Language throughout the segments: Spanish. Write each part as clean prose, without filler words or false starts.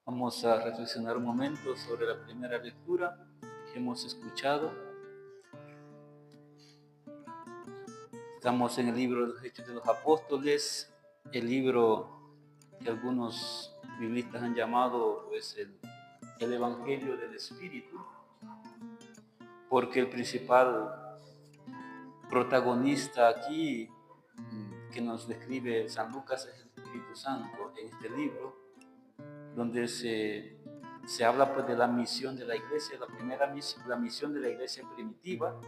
Vamos a reflexionar un momento sobre la primera lectura que hemos escuchado. Estamos en el libro de los Hechos de los Apóstoles, el libro que algunos biblistas han llamado pues, el Evangelio del Espíritu, porque el principal protagonista aquí que nos describe San Lucas es el Espíritu Santo en este libro, donde se habla pues de la misión de la iglesia, la misión de la iglesia primitiva,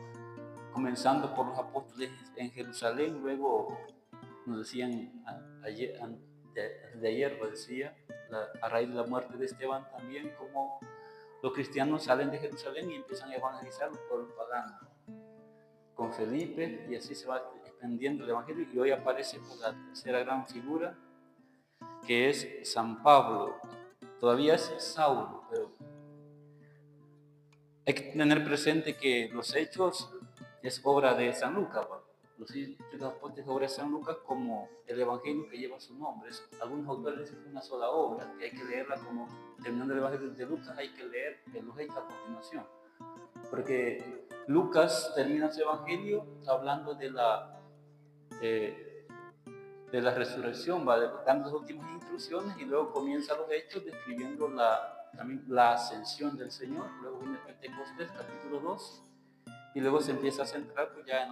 comenzando por los apóstoles en Jerusalén. Luego nos decían ayer lo decía, a raíz de la muerte de Esteban también, como los cristianos salen de Jerusalén y empiezan a evangelizar los pueblos paganos con Felipe, y así se va extendiendo el evangelio. Y hoy aparece pues, la tercera gran figura, que es San Pablo. Todavía es Saulo, pero hay que tener presente que los Hechos es obra de San Lucas. Los Hechos de los Apóstoles es obra de San Lucas, como el Evangelio que lleva su nombre. Algunos autores dicen que es una sola obra, que hay que leerla como, terminando el Evangelio de Lucas, hay que leer los Hechos a continuación. Porque Lucas termina su Evangelio hablando de la resurrección, va dando las últimas instrucciones, y luego comienza los Hechos describiendo también la ascensión del Señor. Luego viene Pentecostés, capítulo 2, y luego se empieza a centrar pues, ya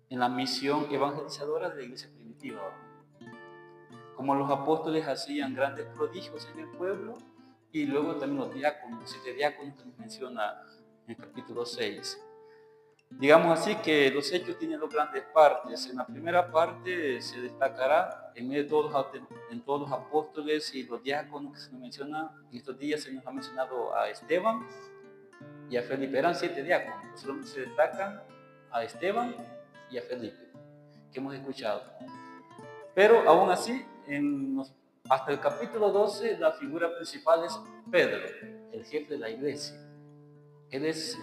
en la misión evangelizadora de la iglesia primitiva. Como los apóstoles hacían grandes prodigios en el pueblo, y luego también los diáconos, 7 diáconos que nos menciona en el capítulo 6. Digamos así que los hechos tienen dos grandes partes. En la primera parte se destacará en medio de todos los apóstoles y los diáconos que se nos menciona. En estos días se nos ha mencionado a Esteban y a Felipe. Eran 7 diáconos, solamente se destacan a Esteban y a Felipe, que hemos escuchado. Pero aún así, hasta el capítulo 12, la figura principal es Pedro, el jefe de la iglesia. Él es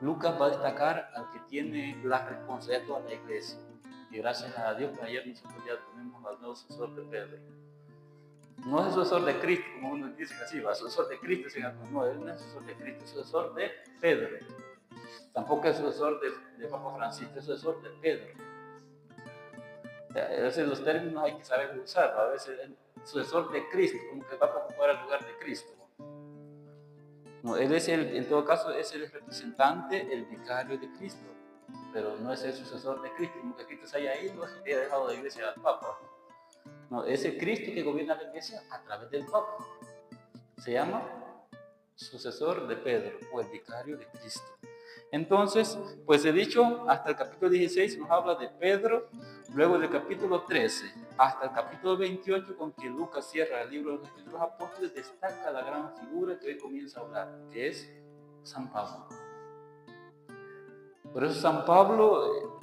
Lucas va a destacar al que tiene la responsabilidad de toda la iglesia. Y gracias a Dios que ayer nosotros ya tenemos al nuevo sucesor de Pedro. No es el sucesor de Cristo, como uno dice así, va, sucesor de Cristo, no, él no es el sucesor de Cristo, es el sucesor de Pedro. Tampoco es el sucesor de Papa Francisco, es el sucesor de Pedro. A veces los términos hay que saber usar, a veces el sucesor de Cristo, como que va a ocupar el lugar de Cristo. No, él es en todo caso es el representante, el vicario de Cristo, pero no es el sucesor de Cristo, como que Cristo se haya ido y haya dejado la iglesia al Papa. No, es el Cristo que gobierna la iglesia a través del Papa. Se llama sucesor de Pedro o el vicario de Cristo. Entonces, pues he dicho, hasta el capítulo 16 nos habla de Pedro, luego del capítulo 13 hasta el capítulo 28, con que Lucas cierra el libro de los Apóstoles, destaca la gran figura que hoy comienza a hablar, que es San Pablo. Por eso San Pablo,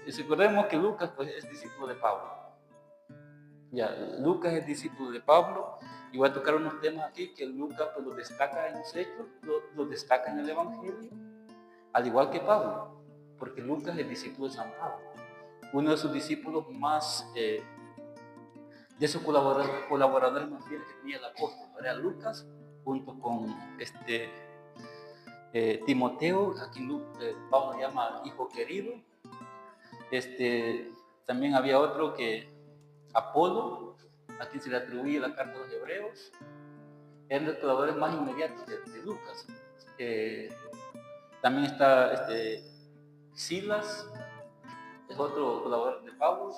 recordemos que Lucas pues, es discípulo de Pablo. Ya, Lucas es discípulo de Pablo, y voy a tocar unos temas aquí que Lucas pues, lo destaca en los Hechos, lo destaca en el Evangelio, al igual que Pablo, porque Lucas es discípulo de San Pablo, uno de sus discípulos más, de sus colaboradores más fieles que tenía el apóstol, era Lucas, junto con Timoteo, a quien Pablo llama hijo querido. También había otro que Apolo, a quien se le atribuye la carta de los Hebreos, eran los colaboradores más inmediatos de Lucas. También está Silas, es otro colaborador de Pablo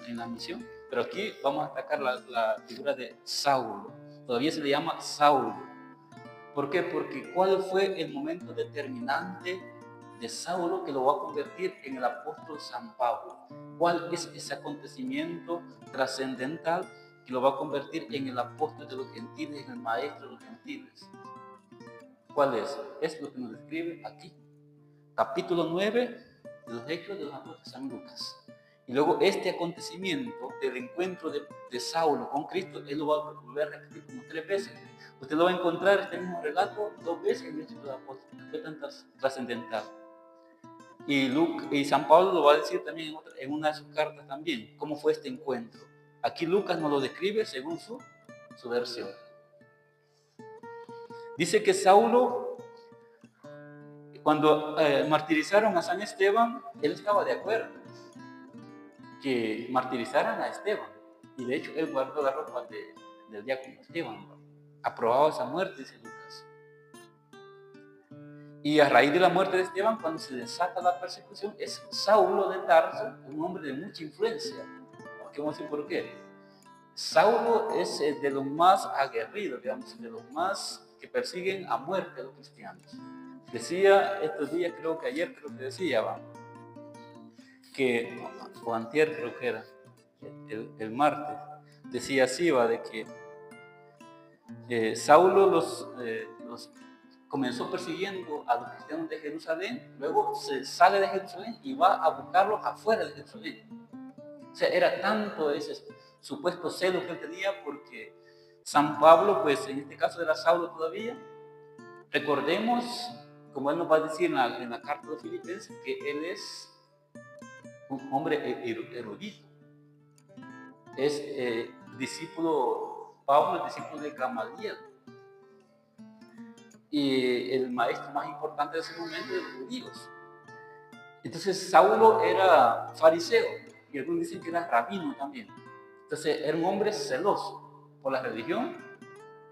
en la misión, pero aquí vamos a destacar la figura de Saulo. Todavía se le llama Saulo. ¿Por qué? Porque ¿cuál fue el momento determinante de Saulo que lo va a convertir en el apóstol San Pablo? ¿Cuál es ese acontecimiento trascendental que lo va a convertir en el apóstol de los gentiles, en el maestro de los gentiles? ¿Cuál es? Es lo que nos describe aquí. Capítulo 9 de los Hechos de los Apóstoles de San Lucas. Y luego este acontecimiento del encuentro de Saulo con Cristo, él lo va a volver a repetir como 3 veces. Usted lo va a encontrar este mismo relato 2 veces en el Hechos de los Apóstoles. Fue tan trascendental. Y San Pablo lo va a decir también en una de sus cartas también, cómo fue este encuentro. Aquí Lucas nos lo describe según su su versión. Dice que Saulo, cuando martirizaron a San Esteban, él estaba de acuerdo que martirizaran a Esteban. Y de hecho, él guardó la ropa del diácono Esteban. Aprobaba esa muerte, dice Lucas. Y a raíz de la muerte de Esteban, cuando se desata la persecución, es Saulo de Tarso, un hombre de mucha influencia. ¿Qué vamos a decir por qué? Saulo es de los más aguerridos, digamos, de los más que persiguen a muerte a los cristianos. Decía estos días, creo que ayer, decía, que, o antier creo que era, el martes, decía así, de que Saulo los comenzó persiguiendo a los cristianos de Jerusalén, luego se sale de Jerusalén y va a buscarlos afuera de Jerusalén. O sea, era tanto ese supuesto celo que él tenía, porque San Pablo, pues en este caso era Saulo todavía. Recordemos, como él nos va a decir en la carta de los Filipenses, que él es un hombre erudito. Es Pablo es discípulo de Gamaliel. Y el maestro más importante de ese momento de los judíos. Entonces Saulo era fariseo, y algunos dicen que era rabino también. Entonces era un hombre celoso por la religión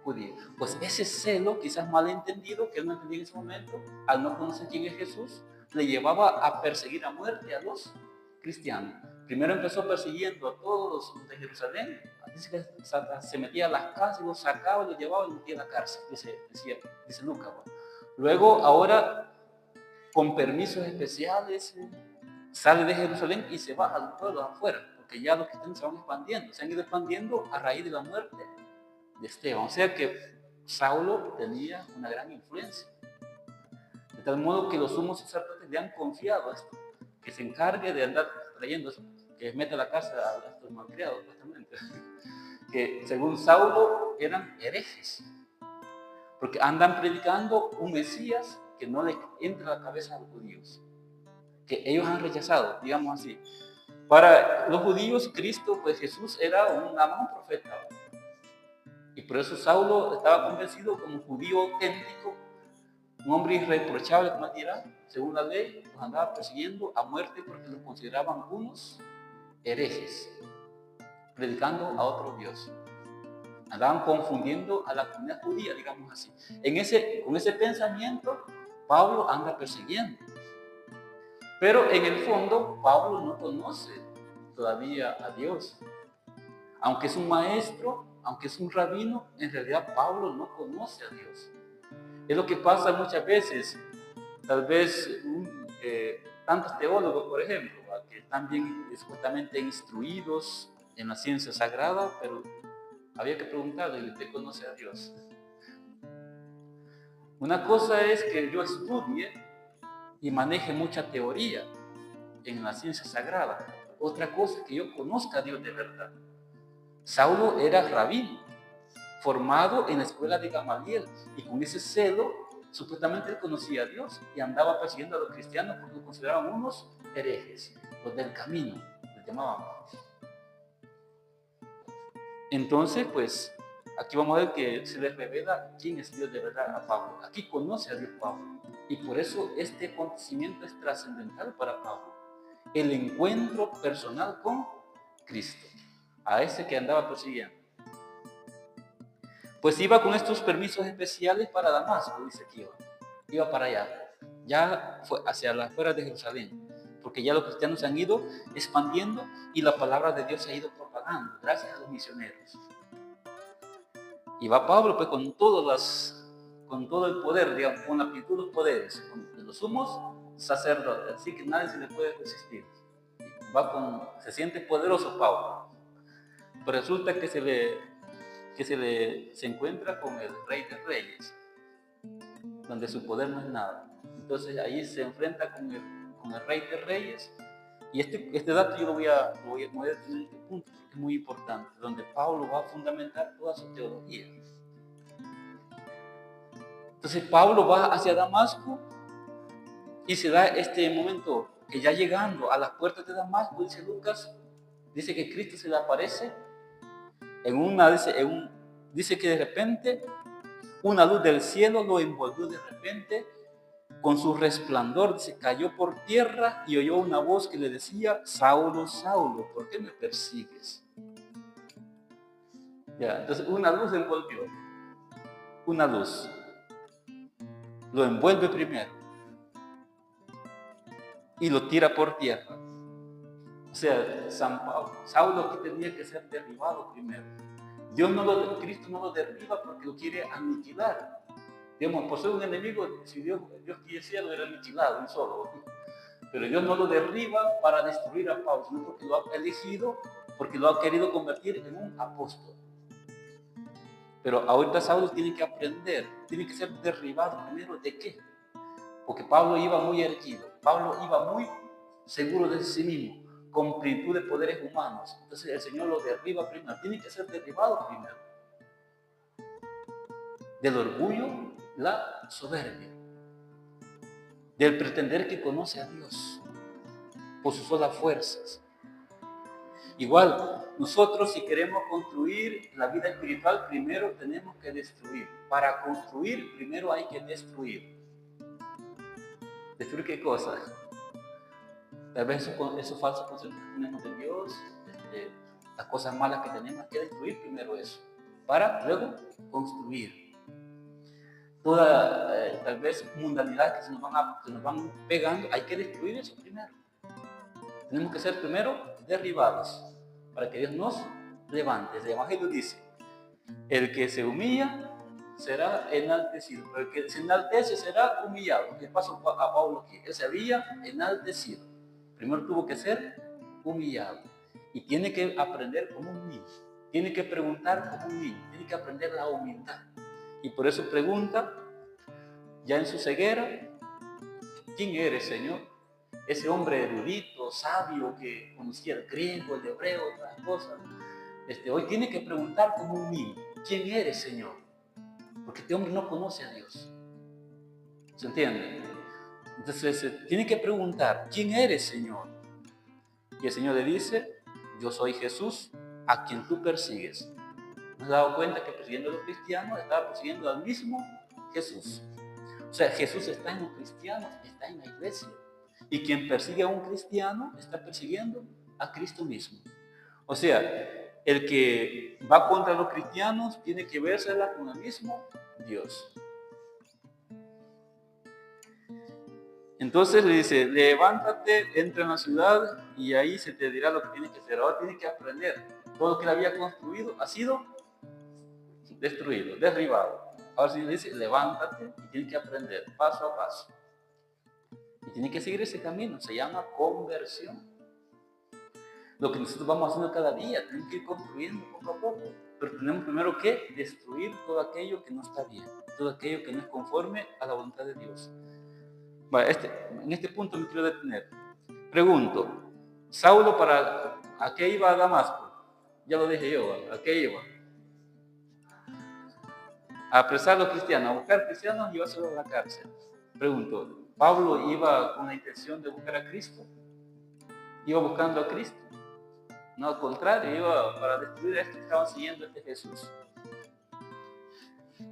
judía. Pues ese celo, quizás malentendido, que él no entendía en ese momento, al no conocer quién es Jesús, le llevaba a perseguir a muerte a los cristianos. Primero empezó persiguiendo a todos los de Jerusalén, dice que se metía a las casas, los sacaba, los llevaba y los metía a la cárcel, dice Lucas. Luego, ahora, con permisos especiales, sale de Jerusalén y se va a los pueblos afuera, porque ya los cristianos se han ido expandiendo a raíz de la muerte de Esteban. O sea que Saulo tenía una gran influencia, de tal modo que los sumos sacerdotes le han confiado esto, que se encargue de andar trayendo eso, que meta a la cárcel a estos malcriados, justamente, que según Saulo eran herejes, porque andan predicando un Mesías que no les entra a la cabeza a los judíos, que ellos han rechazado, digamos así. Para los judíos, Cristo, pues Jesús era un profeta. Y por eso Saulo estaba convencido como judío auténtico, un hombre irreprochable, como dirá, según la ley, los andaba persiguiendo a muerte porque los consideraban unos herejes, predicando a otro Dios. Andaban confundiendo a la comunidad judía, digamos así. Con ese pensamiento, Pablo anda persiguiendo. Pero en el fondo, Pablo no conoce todavía a Dios. Aunque es un maestro, aunque es un rabino, en realidad Pablo no conoce a Dios. Es lo que pasa muchas veces. Tal vez tantos teólogos, por ejemplo, que están bien supuestamente instruidos en la ciencia sagrada, pero había que preguntarle, ¿usted conoce a Dios? Una cosa es que yo estudie y maneje mucha teoría en la ciencia sagrada. Otra cosa es que yo conozca a Dios de verdad. Saulo era rabino, formado en la escuela de Gamaliel, y con ese celo, supuestamente él conocía a Dios y andaba persiguiendo a los cristianos porque los consideraban unos herejes, los del camino, les llamaban. Entonces, pues, aquí vamos a ver que se les revela quién es Dios de verdad a Pablo. Aquí conoce a Dios Pablo, y por eso este acontecimiento es trascendental para Pablo. El encuentro personal con Cristo, a ese que andaba persiguiendo. Pues iba con estos permisos especiales para Damasco, dice aquí. Iba para allá. Ya fue hacia las afueras de Jerusalén, porque ya los cristianos se han ido expandiendo y la palabra de Dios se ha ido propagando, gracias a los misioneros. Y va Pablo pues con todo el poder, digamos, con la plenitud de los poderes, de los sumos sacerdotes, así que nadie se le puede resistir. Se siente poderoso Pablo. Pero resulta que se encuentra con el Rey de Reyes, donde su poder no es nada. Entonces ahí se enfrenta con el Rey de Reyes, y este dato yo lo voy a tener en este punto, porque es muy importante, donde Pablo va a fundamentar toda su teología. Entonces Pablo va hacia Damasco, y se da este momento que ya llegando a las puertas de Damasco, dice Lucas, dice que Cristo se le aparece en un Dice que de repente una luz del cielo lo envolvió de repente con su resplandor, se cayó por tierra y oyó una voz que le decía: Saulo, Saulo, ¿por qué me persigues? Ya, entonces una luz lo envolvió, una luz lo envuelve primero y lo tira por tierra. O sea, Saulo aquí tenía que ser derribado primero. Cristo no lo derriba porque lo quiere aniquilar. Digamos, por ser un enemigo, si Dios quisiera, lo hubiera aniquilado un solo. Pero Dios no lo derriba para destruir a Pablo, sino porque lo ha elegido, porque lo ha querido convertir en un apóstol. Pero ahorita Saulo tiene que aprender, tiene que ser derribado primero. ¿De qué? Porque Pablo iba muy erguido, Pablo iba muy seguro de sí mismo, con plenitud de poderes humanos. Entonces el Señor lo derriba primero, tiene que ser derribado primero. Del orgullo, la soberbia. Del pretender que conoce a Dios por sus solas fuerzas. Igual, nosotros si queremos construir la vida espiritual, primero tenemos que destruir. Para construir, primero hay que destruir. ¿Destruir qué cosa? Tal vez esos falsos conceptos que tenemos de Dios, las cosas malas que tenemos, hay que destruir primero eso, para luego construir. Toda, tal vez, mundanidad que nos van pegando, hay que destruir eso primero. Tenemos que ser primero derribados, para que Dios nos levante. El Evangelio dice: el que se humilla será enaltecido, pero el que se enaltece será humillado. Le paso a Pablo aquí, él se había enaltecido. Primero tuvo que ser humillado. Y tiene que aprender como un niño. Tiene que preguntar como un niño. Tiene que aprender la humildad. Y por eso pregunta, ya en su ceguera: ¿quién eres, Señor? Ese hombre erudito, sabio, que conocía el griego, el hebreo, otras cosas. Hoy tiene que preguntar como un niño: ¿quién eres, Señor? Porque este hombre no conoce a Dios. ¿Se entiende? Entonces tiene que preguntar: ¿quién eres, Señor? Y el Señor le dice: yo soy Jesús, a quien tú persigues. ¿No has dado cuenta que persiguiendo a los cristianos estaba persiguiendo al mismo Jesús? O sea, Jesús está en los cristianos, está en la iglesia. Y quien persigue a un cristiano está persiguiendo a Cristo mismo. O sea, el que va contra los cristianos tiene que vérsela con el mismo Dios. Entonces le dice: levántate, entra en la ciudad y ahí se te dirá lo que tienes que hacer. Ahora tienes que aprender. Todo lo que él había construido ha sido destruido, derribado. Ahora sí le dice: levántate y tienes que aprender paso a paso. Y tienes que seguir ese camino. Se llama conversión. Lo que nosotros vamos haciendo cada día, tenemos que ir construyendo poco a poco. Pero tenemos primero que destruir todo aquello que no está bien, todo aquello que no es conforme a la voluntad de Dios. Bueno, en este punto me quiero detener. Pregunto: Saulo, ¿a qué iba a Damasco? Ya lo dije yo, ¿a qué iba? A apresar a los cristianos, a buscar cristianos y llevárselos a la cárcel. Pregunto: ¿Pablo iba con la intención de buscar a Cristo? ¿Iba buscando a Cristo? No, al contrario, iba para destruir a estos que estaban siguiendo a este Jesús.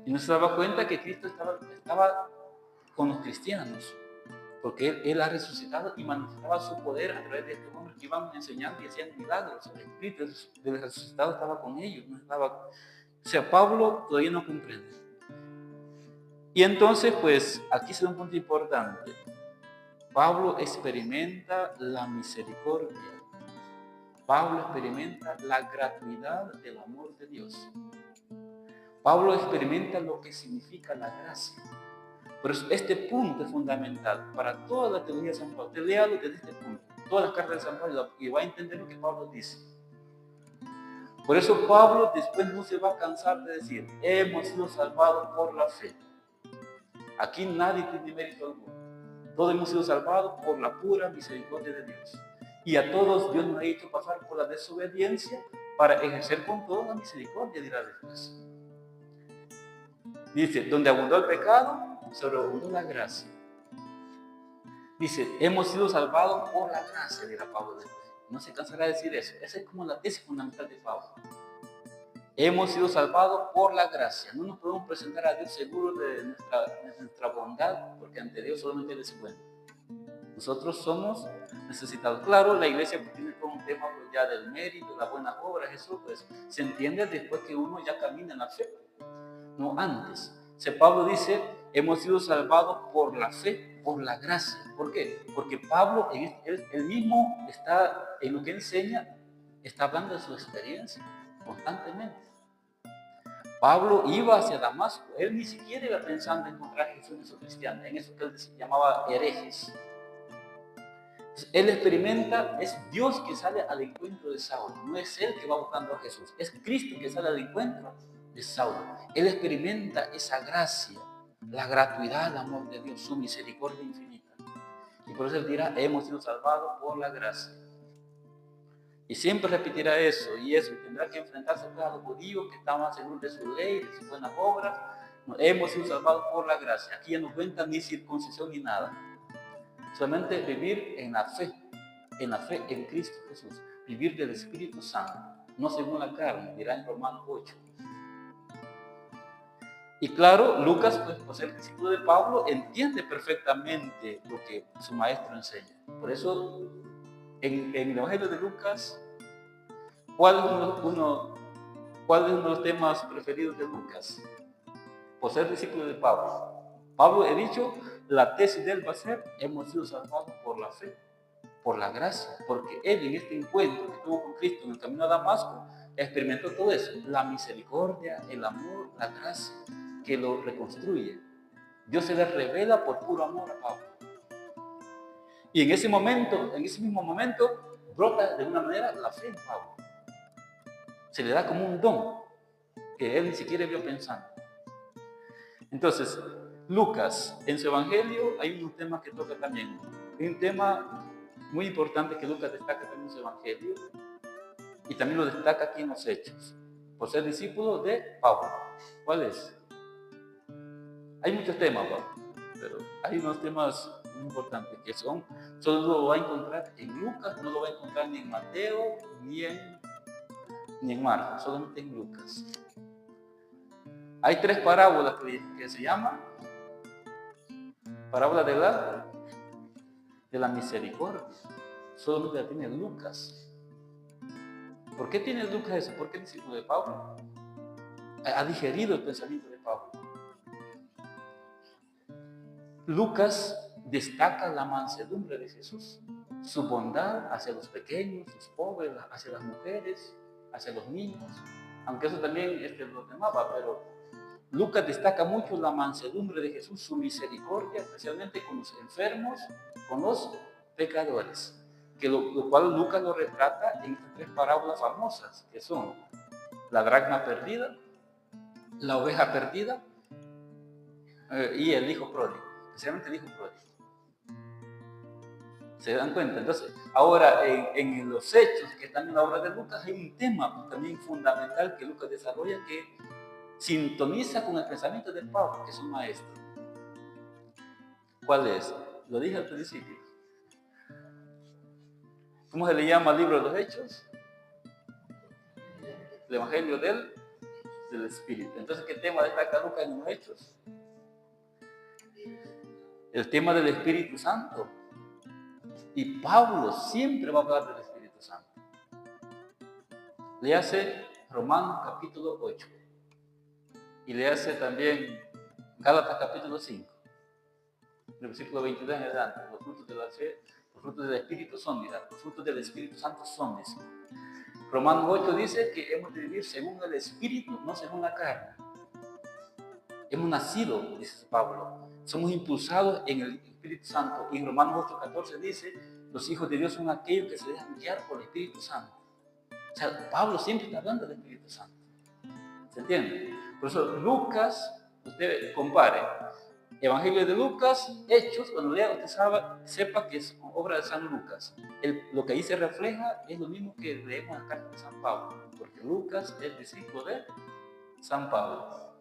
Y no se daba cuenta que Cristo estaba con los cristianos, porque Él ha resucitado y manifestaba su poder a través de estos hombres que iban enseñando y hacían milagros. El Espíritu del resucitado estaba con ellos. O sea, Pablo todavía no comprende. Y entonces, pues, aquí se da un punto importante. Pablo experimenta la misericordia. Pablo experimenta la gratuidad del amor de Dios. Pablo experimenta lo que significa la gracia. Por eso este punto es fundamental para toda la teología de San Pablo. Te léalo desde este punto, todas las cartas de San Pablo, y va a entender lo que Pablo dice. Por eso Pablo después no se va a cansar de decir: hemos sido salvados por la fe. Aquí nadie tiene mérito alguno. Todos hemos sido salvados por la pura misericordia de Dios. Y a todos Dios nos ha hecho pasar por la desobediencia para ejercer con toda la misericordia, dirá después. Dice: donde abundó el pecado, sobreabundó la gracia. Dice: hemos sido salvados por la gracia, dirá Pablo después. No se cansará de decir eso. Esa es como la tesis fundamental de Pablo. Hemos sido salvados por la gracia. No nos podemos presentar a Dios seguros de nuestra bondad, porque ante Dios solamente Él es bueno. Nosotros somos necesitados. Claro, la iglesia tiene todo un tema pues, ya del mérito, las buenas obras, eso pues se entiende después que uno ya camina en la fe, no antes. Pablo dice, hemos sido salvados por la fe, por la gracia. ¿Por qué? Porque Pablo, él mismo está, en lo que enseña, está hablando de su experiencia constantemente. Pablo iba hacia Damasco, él ni siquiera iba pensando en encontrar a Jesús en su cristiana, en eso que él llamaba herejes. Él experimenta, es Dios que sale al encuentro de Saulo, no es él que va buscando a Jesús, es Cristo que sale al encuentro de Saulo. Él experimenta esa gracia, la gratuidad, el amor de Dios, su misericordia infinita. Y por eso él dirá, hemos sido salvados por la gracia. Y siempre repetirá eso, y tendrá que enfrentarse a los judíos que estaban seguros de su ley, de sus buenas obras. Hemos sido salvados por la gracia. Aquí ya no cuenta ni circuncisión ni nada. Solamente vivir en la fe en Cristo Jesús, vivir del Espíritu Santo, no según la carne, dirá en Romanos 8. Y claro, Lucas, pues, por ser discípulo de Pablo, entiende perfectamente lo que su maestro enseña. Por eso, en el Evangelio de Lucas, ¿cuál es uno de los temas preferidos de Lucas? Por ser discípulo de Pablo. Pablo, he dicho, la tesis de él va a ser, hemos sido salvados por la fe, por la gracia, porque él en este encuentro que tuvo con Cristo en el camino a Damasco, experimentó todo eso, la misericordia, el amor, la gracia, que lo reconstruye. Dios se le revela por puro amor a Pablo. Y en ese mismo momento, brota de una manera la fe en Pablo. Se le da como un don que él ni siquiera vio pensando. Entonces, Lucas, en su evangelio hay unos temas que toca también. Hay un tema muy importante que Lucas destaca también en su evangelio y también lo destaca aquí en los Hechos, por ser discípulo de Pablo. ¿Cuál es? Hay muchos temas, pero hay unos temas muy importantes que solo lo va a encontrar en Lucas, no lo va a encontrar ni en Mateo, ni en Marcos, solamente en Lucas. Hay 3 parábolas que se llaman parábola de la misericordia. Solamente la tiene Lucas. ¿Por qué tiene Lucas eso? Porque es discípulo de Pablo. Ha digerido el pensamiento de Pablo. Lucas destaca la mansedumbre de Jesús, su bondad hacia los pequeños, sus pobres, hacia las mujeres, hacia los niños. Aunque eso también lo llamaba, pero Lucas destaca mucho la mansedumbre de Jesús, su misericordia, especialmente con los enfermos, con los pecadores, que lo cual Lucas lo retrata en estas 3 parábolas famosas, que son la dracma perdida, la oveja perdida y el hijo pródigo, especialmente el hijo pródigo. ¿Se dan cuenta? Entonces, ahora en los hechos que están en la obra de Lucas hay un tema también fundamental que Lucas desarrolla que sintoniza con el pensamiento de Pablo, que es un maestro. ¿Cuál es? Lo dije al principio. ¿Cómo se le llama al libro de los Hechos? El Evangelio del Espíritu. Entonces, ¿qué tema destaca Lucas en los Hechos? El tema del Espíritu Santo. Y Pablo siempre va a hablar del Espíritu Santo. Le hace Romanos capítulo 8. Y le hace también Gálatas capítulo 5. El versículo 22 en adelante. Los frutos de la fe, los frutos del Espíritu son, los frutos del Espíritu Santo son, dice. Romanos 8 dice que hemos de vivir según el Espíritu, no según la carne. Hemos nacido, dice Pablo, somos impulsados en el Espíritu Santo. Y en Romanos 8:14 dice, los hijos de Dios son aquellos que se dejan guiar por el Espíritu Santo. O sea, Pablo siempre está hablando del Espíritu Santo. ¿Se entiende? Por eso Lucas, usted compare Evangelio de Lucas, Hechos, cuando lea usted sepa que es obra de San Lucas. Lo que ahí se refleja es lo mismo que leemos en la carta de San Pablo, porque Lucas es discípulo de San Pablo.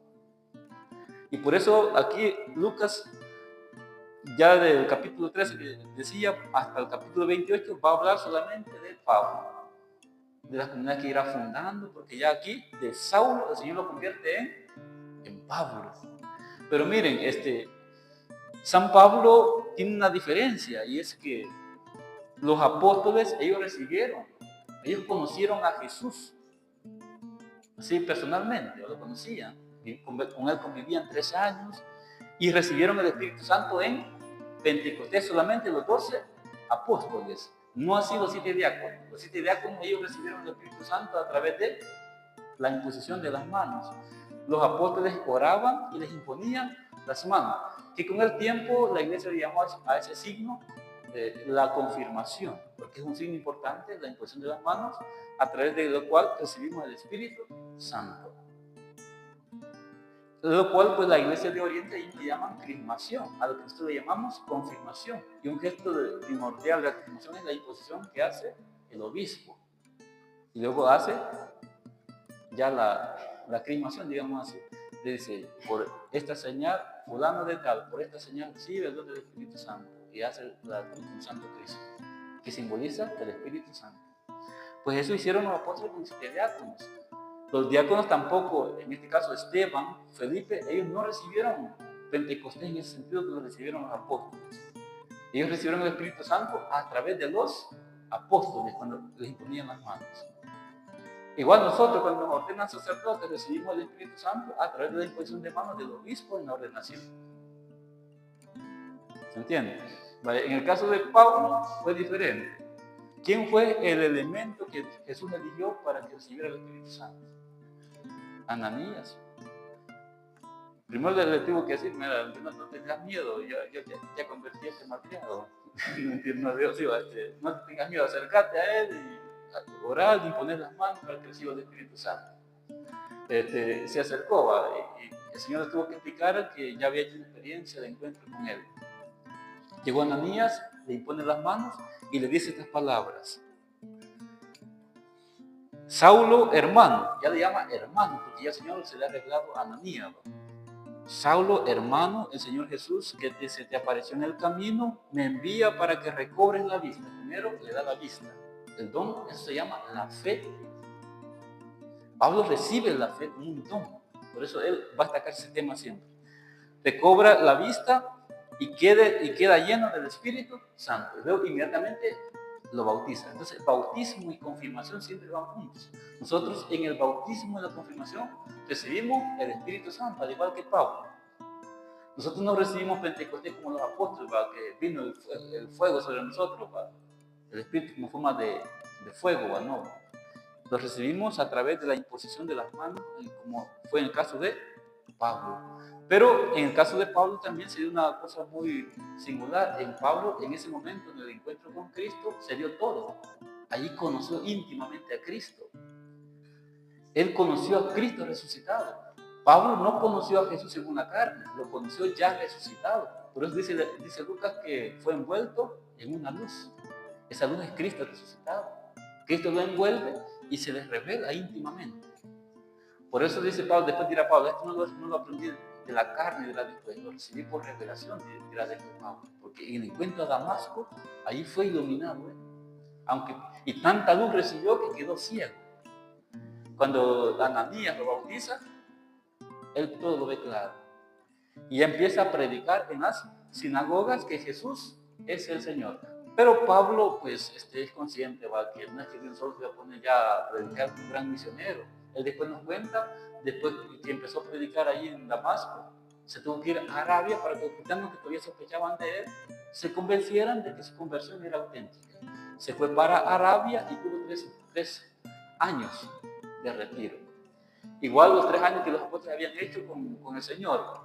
Y por eso aquí Lucas, ya del capítulo 13 que decía hasta el capítulo 28, va a hablar solamente de Pablo, de las comunidades que irá fundando, porque ya aquí de Saulo el Señor lo convierte en Pablo. Pero miren, San Pablo tiene una diferencia, y es que los apóstoles, ellos conocieron a Jesús, así personalmente, lo conocían, y con él convivían 3 años, y recibieron el Espíritu Santo en Pentecostés, solamente los 12 apóstoles, no así los 7 diáconos. Los 7 diáconos, ellos recibieron el Espíritu Santo a través de la imposición de las manos. Los apóstoles oraban y les imponían las manos, que con el tiempo la iglesia le llamó a ese signo la confirmación, porque es un signo importante, la imposición de las manos, a través de lo cual recibimos el Espíritu Santo. Lo cual, pues la iglesia de Oriente ahí le llaman crismación, a lo que nosotros le llamamos confirmación. Y un gesto primordial de la confirmación es la imposición que hace el obispo. Y luego hace ya la crismación, digamos así. Le dice, por esta señal, fulano de tal, por esta señal recibe el don del Espíritu Santo. Y hace con Santo Cristo, que simboliza el Espíritu Santo. Pues eso hicieron los apóstoles con 7 diáconos. Los diáconos tampoco, en este caso Esteban, Felipe, ellos no recibieron Pentecostés en ese sentido que lo recibieron los apóstoles. Ellos recibieron el Espíritu Santo a través de los apóstoles, cuando les imponían las manos. Igual nosotros, cuando nos ordenan sacerdotes, recibimos el Espíritu Santo a través de la imposición de manos del obispo en la ordenación. ¿Se entiende? Vale, en el caso de Pablo fue diferente. ¿Quién fue el elemento que Jesús eligió para que recibiera el Espíritu Santo? Ananías. Primero le tuvo que decir, mira, no tengas miedo, ya convertí a este malcriado. No entiendo, Dios, no tengas miedo, acércate a él y orar y imponer las manos para que reciba el Espíritu Santo. Se acercó y el Señor le tuvo que explicar que ya había hecho una experiencia de encuentro con él. Llegó Ananías, le impone las manos y le dice estas palabras. Saulo, hermano, ya le llama hermano, porque ya el Señor se le ha revelado a Ananías. Saulo, hermano, el Señor Jesús, que se te apareció en el camino, me envía para que recobres la vista. Primero le da la vista. El don, eso se llama la fe. Pablo recibe la fe como un don. Por eso él va a destacar ese tema siempre. Recobra la vista y queda lleno del Espíritu Santo. Luego inmediatamente lo bautiza. Entonces, bautismo y confirmación siempre van juntos. Nosotros en el bautismo y la confirmación recibimos el Espíritu Santo, al igual que Pablo. Nosotros no recibimos Pentecostés como los apóstoles, que vino el fuego sobre nosotros, el Espíritu como forma de fuego, no. Lo recibimos a través de la imposición de las manos, como fue en el caso de Pablo. Pero en el caso de Pablo también se dio una cosa muy singular. En Pablo, en ese momento, en el encuentro con Cristo, se dio todo. Allí conoció íntimamente a Cristo. Él conoció a Cristo resucitado. Pablo no conoció a Jesús en una carne, lo conoció ya resucitado. Por eso dice Lucas que fue envuelto en una luz. Esa luz es Cristo resucitado. Cristo lo envuelve y se les revela íntimamente. Por eso dice Pablo, después dirá Pablo, esto no lo aprendí de la carne, de la después, lo recibí por revelación, dirá después Pablo. Porque en el encuentro a Damasco, ahí fue iluminado. Y tanta luz recibió que quedó ciego. Cuando Ananías lo bautiza, él todo lo ve claro. Y empieza a predicar en las sinagogas que Jesús es el Señor. Pero Pablo, pues, es consciente, que no es que Dios solo se va a poner ya a predicar como un gran misionero. Él después nos cuenta, después que empezó a predicar ahí en Damasco, se tuvo que ir a Arabia para que los cristianos que todavía sospechaban de él se convencieran de que su conversión era auténtica. Se fue para Arabia y tuvo 3 años de retiro. Igual los 3 años que los apóstoles habían hecho con el Señor,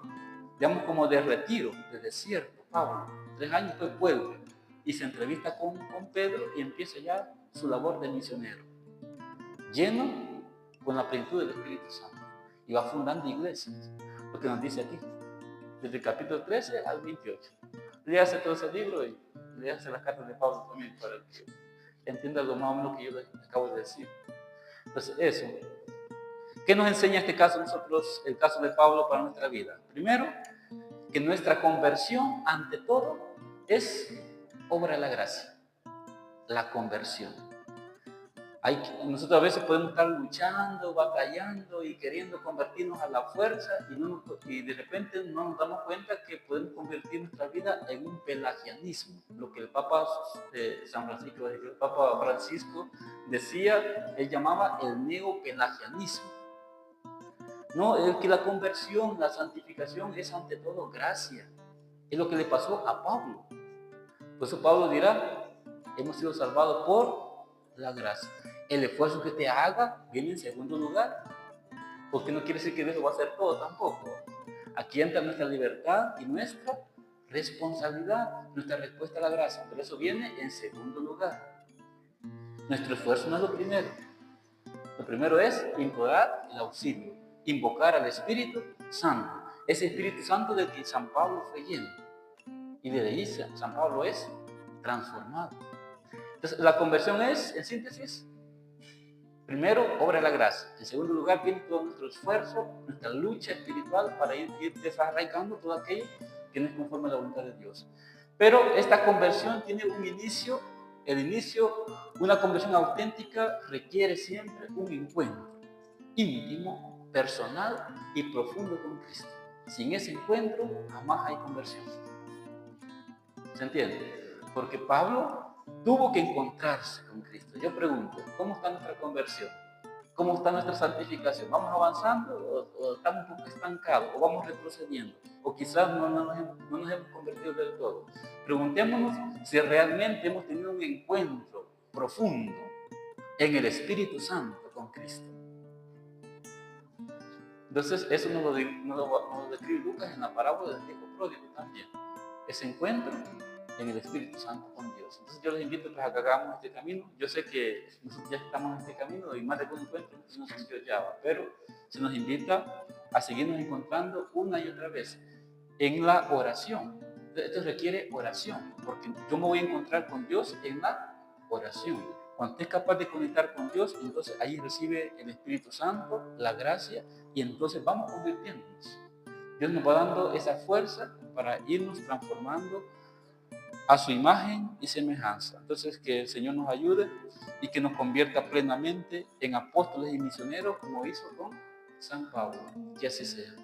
digamos como de retiro, de desierto. Pablo, 3 años después vuelve y se entrevista con Pedro y empieza ya su labor de misionero, lleno con la plenitud del Espíritu Santo, y va fundando iglesias, lo que nos dice aquí, desde el capítulo 13 al 28. Léase todo ese libro y léase las cartas de Pablo también para que entienda lo más o menos que yo les acabo de decir. Entonces, eso. ¿Qué nos enseña este caso nosotros, el caso de Pablo para nuestra vida? Primero, que nuestra conversión, ante todo, es obra de la gracia. La conversión. Nosotros a veces podemos estar luchando, batallando y queriendo convertirnos a la fuerza y de repente no nos damos cuenta que podemos convertir nuestra vida en un pelagianismo. Lo que el Papa el Papa Francisco decía, él llamaba el neopelagianismo. No, es que la conversión, la santificación es ante todo gracia. Es lo que le pasó a Pablo. Por eso Pablo dirá, hemos sido salvados por la gracia. El esfuerzo que te haga viene en segundo lugar, porque no quiere decir que Dios va a hacer todo tampoco. Aquí entra nuestra libertad y nuestra responsabilidad, nuestra respuesta a la gracia, pero eso viene en segundo lugar. Nuestro esfuerzo no es lo primero. Lo primero es implorar el auxilio, invocar al Espíritu Santo, ese Espíritu Santo del que San Pablo fue lleno. Y de ahí San Pablo es transformado. Entonces, la conversión es, en síntesis, primero, obra de la gracia. En segundo lugar, viene todo nuestro esfuerzo, nuestra lucha espiritual para ir desarraigando todo aquello que no es conforme a la voluntad de Dios. Pero esta conversión tiene un inicio. El inicio, una conversión auténtica, requiere siempre un encuentro íntimo, personal y profundo con Cristo. Sin ese encuentro, jamás hay conversión. ¿Se entiende? Porque Pablo tuvo que encontrarse con Cristo. Yo pregunto, ¿cómo está nuestra conversión? ¿Cómo está nuestra santificación? ¿Vamos avanzando o estamos un poco estancados? ¿O vamos retrocediendo? ¿O quizás no nos hemos convertido del todo? Preguntémonos si realmente hemos tenido un encuentro profundo en el Espíritu Santo con Cristo. Entonces, eso nos lo describe Lucas en la parábola del hijo pródigo también. Ese encuentro en el Espíritu Santo con Dios. Entonces yo les invito a que hagamos este camino. Yo sé que nosotros ya estamos en este camino y más de un encuentro no nos sentido ya, pero se nos invita a seguirnos encontrando una y otra vez en la oración. Esto requiere oración, porque yo me voy a encontrar con Dios en la oración. Cuando estés capaz de conectar con Dios, entonces ahí recibe el Espíritu Santo, la gracia, y entonces vamos convirtiéndonos. Dios nos va dando esa fuerza para irnos transformando a su imagen y semejanza. Entonces, que el Señor nos ayude y que nos convierta plenamente en apóstoles y misioneros como hizo con San Pablo. Que así sea.